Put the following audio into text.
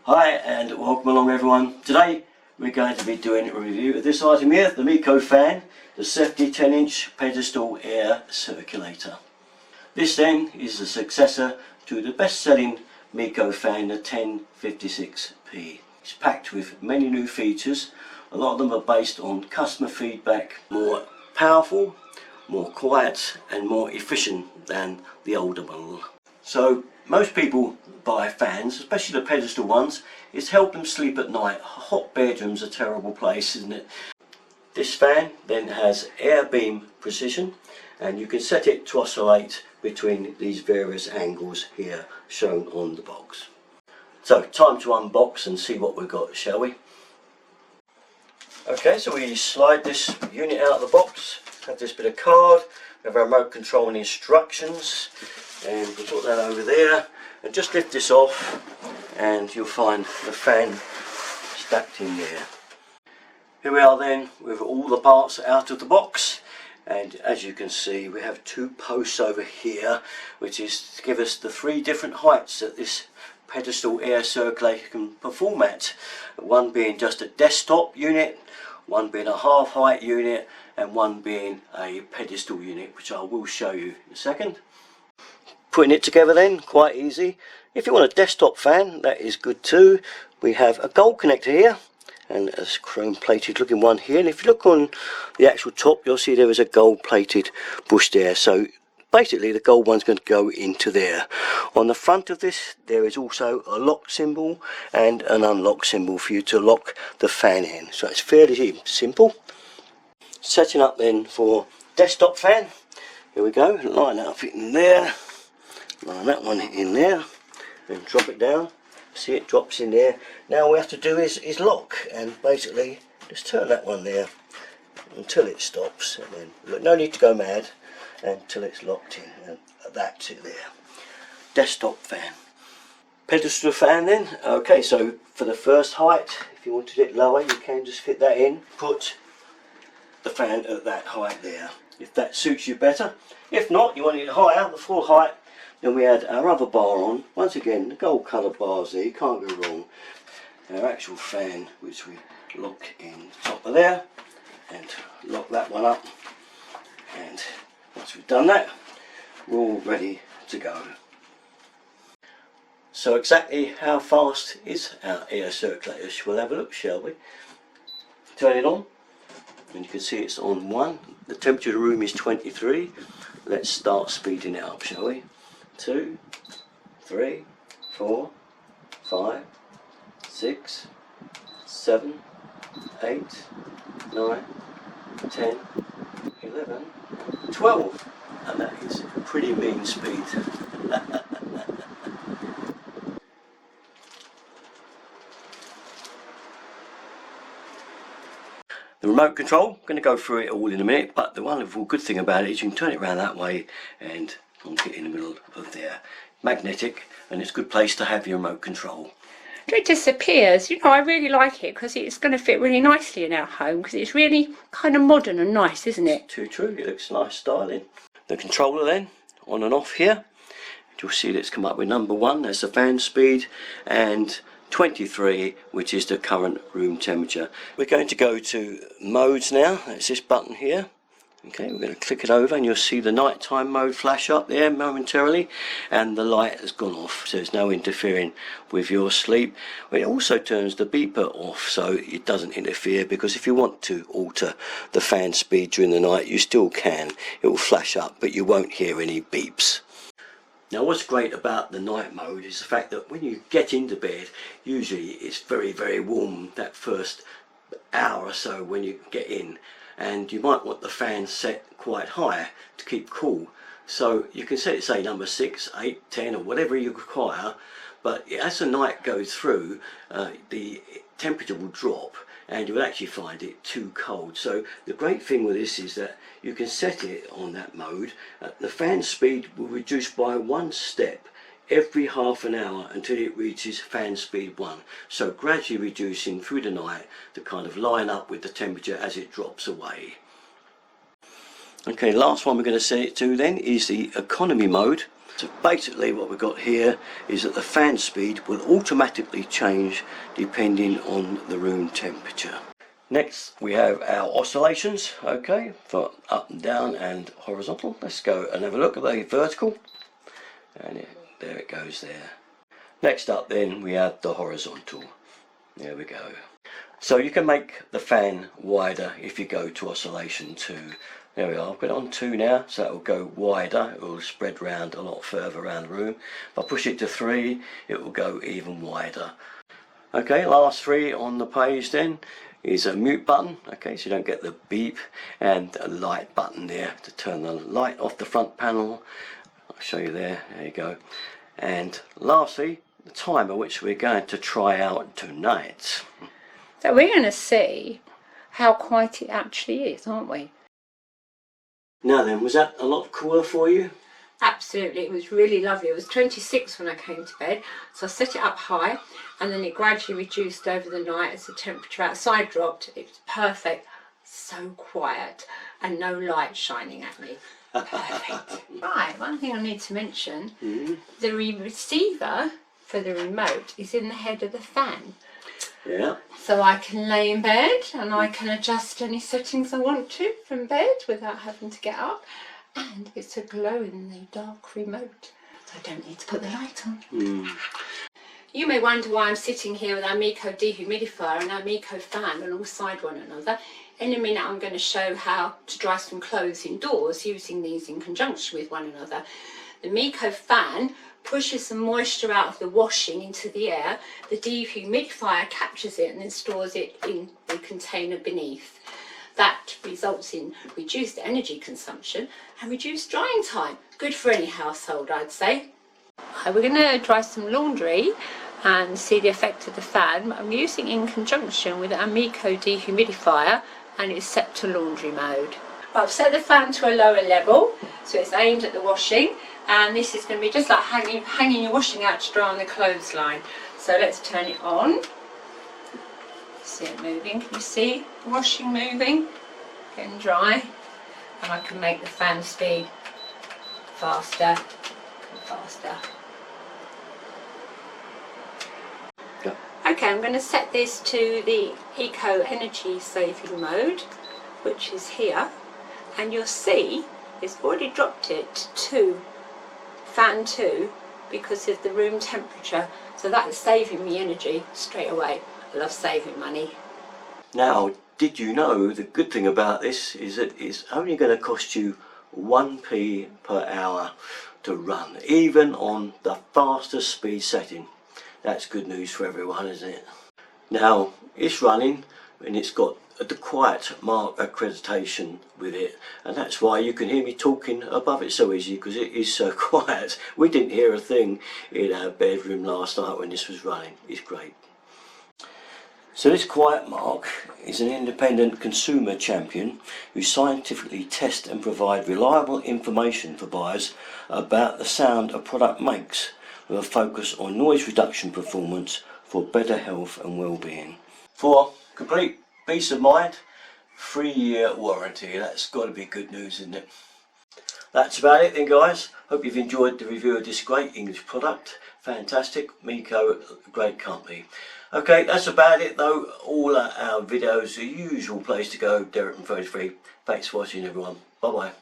Hi and welcome along everyone. Today we're going to be doing a review of this item here, the MeacoFan, the Sefte 10-inch pedestal air circulator. This then is the successor to the best-selling MeacoFan, the 1056p. It's packed with many new features. A lot of them are based on customer feedback, more powerful, more quiet and more efficient than the older model. So most people buy fans, especially the pedestal ones, it's help them sleep at night. A hot bedroom's a terrible place, isn't it? This fan then has air beam precision, and you can set it to oscillate between these various angles here shown on the box. So time to unbox and see what we've got, shall we? Okay, so we slide this unit out of the box, have this bit of card, we have our remote control and instructions, and we'll put that over there and just lift this off and you'll find the fan stacked in there. Here we are then with all the parts out of the box, and as you can see we have two posts over here which is to give us the three different heights that this pedestal air circulator can perform at. One being just a desktop unit, one being a half height unit, and one being a pedestal unit, which I will show you in a second. Putting it together then, quite easy. If you want a desktop fan, that is good too. We have a gold connector here and a chrome plated looking one here, and if you look on the actual top you'll see there is a gold plated bush there, so basically the gold one's going to go into there. On the front of this there is also a lock symbol and an unlock symbol for you to lock the fan in, so it's fairly simple. Setting up then for desktop fan, here we go, line that up in there, line that one in there and drop it down. See, it drops in there. Now all we have to do is lock, and basically just turn that one there until it stops, and then look, no need to go mad until it's locked in, and that's it there. Desktop fan. Pedestal fan then. Okay, so for the first height, if you wanted it lower you can just fit that in, put the fan at that height there, if that suits you better. If not, you want it higher, the full height, then we add our other bar on. Once again, the gold coloured bars there, you can't go wrong. Our actual fan, which we lock in the top of there, and lock that one up, and once we've done that, we're all ready to go. So exactly how fast is our air circulator? We'll have a look, shall we? Turn it on, and you can see it's on 1. The temperature of the room is 23. Let's start speeding it up, shall we? 2, 3, 4, 5, 6, 7, 8, 9, 10, 11, 12, and that is pretty mean speed. The remote control, I'm going to go through it all in a minute, but the wonderful good thing about it is you can turn it around that way and plonk it in the middle of there. Magnetic, and it's a good place to have your remote control. It disappears. You know, I really like it because it's going to fit really nicely in our home, because it's really kind of modern and nice, isn't it? Too true, it looks nice styling. The controller then, on and off here. You'll see that it's come up with number 1, that's the fan speed, and 23, which is the current room temperature. We're going to go to modes now. That's this button here. Okay, we're going to click it over and you'll see the nighttime mode flash up there momentarily, and the light has gone off, so there's no interfering with your sleep. It also turns the beeper off so it doesn't interfere, because if you want to alter the fan speed during the night you still can. It will flash up but you won't hear any beeps. Now what's great about the night mode is the fact that when you get into bed, usually it's very warm that first hour or so when you get in, and you might want the fan set quite high to keep cool. So you can set it, say, number 6, 8, 10 or whatever you require, but as the night goes through the temperature will drop and you will actually find it too cold. So the great thing with this is that you can set it on that mode. The fan speed will reduce by 1 step every half an hour until it reaches fan speed 1, so gradually reducing through the night to kind of line up with the temperature as it drops away. Okay, last one we're going to set it to then is the economy mode. So basically what we've got here is that the fan speed will automatically change depending on the room temperature. Next we have our oscillations, okay, for up and down and horizontal. Let's go and have a look at the vertical, and there it goes there. Next up then we have the horizontal. There we go. So you can make the fan wider if you go to oscillation 2. There we are, I've got it on 2 now, so it will go wider, it will spread round a lot further around the room. If I push it to 3, it will go even wider. Okay, last 3 on the page then is a mute button, okay, so you don't get the beep, and a light button there to turn the light off the front panel. I'll show you there you go. And lastly, the timer, which we're going to try out tonight. So we're going to see how quiet it actually is, aren't we? Now then, was that a lot cooler for you? Absolutely, it was really lovely. It was 26 when I came to bed, so I set it up high and then it gradually reduced over the night as the temperature outside dropped. It was perfect, so quiet and no light shining at me. Perfect. Right, one thing I need to mention, the receiver for the remote is in the head of the fan. Yeah. So I can lay in bed and I can adjust any settings I want to from bed without having to get up. And it's a glow-in-the-dark remote, so I don't need to put the light on. You may wonder why I'm sitting here with our Meaco dehumidifier and our MeacoFan alongside one another. In a minute I'm going to show how to dry some clothes indoors using these in conjunction with one another. The MeacoFan pushes some moisture out of the washing into the air. The dehumidifier captures it and then stores it in the container beneath. That results in reduced energy consumption and reduced drying time. Good for any household, I'd say. We're going to dry some laundry and see the effect of the fan. I'm using in conjunction with our Meaco dehumidifier and it's set to laundry mode. I've set the fan to a lower level, so it's aimed at the washing, and this is going to be just like hanging your washing out to dry on the clothesline. So let's turn it on. See it moving, can you see the washing moving? Getting dry. And I can make the fan speed faster and faster. Yeah. Okay, I'm going to set this to the Eco Energy Saving mode, which is here. And you'll see it's already dropped it to fan 2 because of the room temperature. So that's saving me energy straight away. I love saving money. Now, did you know the good thing about this is that it's only going to cost you 1p per hour to run, even on the fastest speed setting. That's good news for everyone, isn't it? Now, it's running and it's got the quiet mark accreditation with it, and that's why you can hear me talking above it so easy, because it is so quiet. We didn't hear a thing in our bedroom last night when this was running. It's great. So this quiet mark is an independent consumer champion who scientifically test and provide reliable information for buyers about the sound a product makes, with a focus on noise reduction performance for better health and well-being. For complete peace of mind, 3-year warranty. That's got to be good news, isn't it? That's about it then, guys. Hope you've enjoyed the review of this great English product. Fantastic. Meaco, great company. Okay, that's about it though. All our videos, the usual place to go, Derek and 33. Thanks for watching, everyone. Bye bye.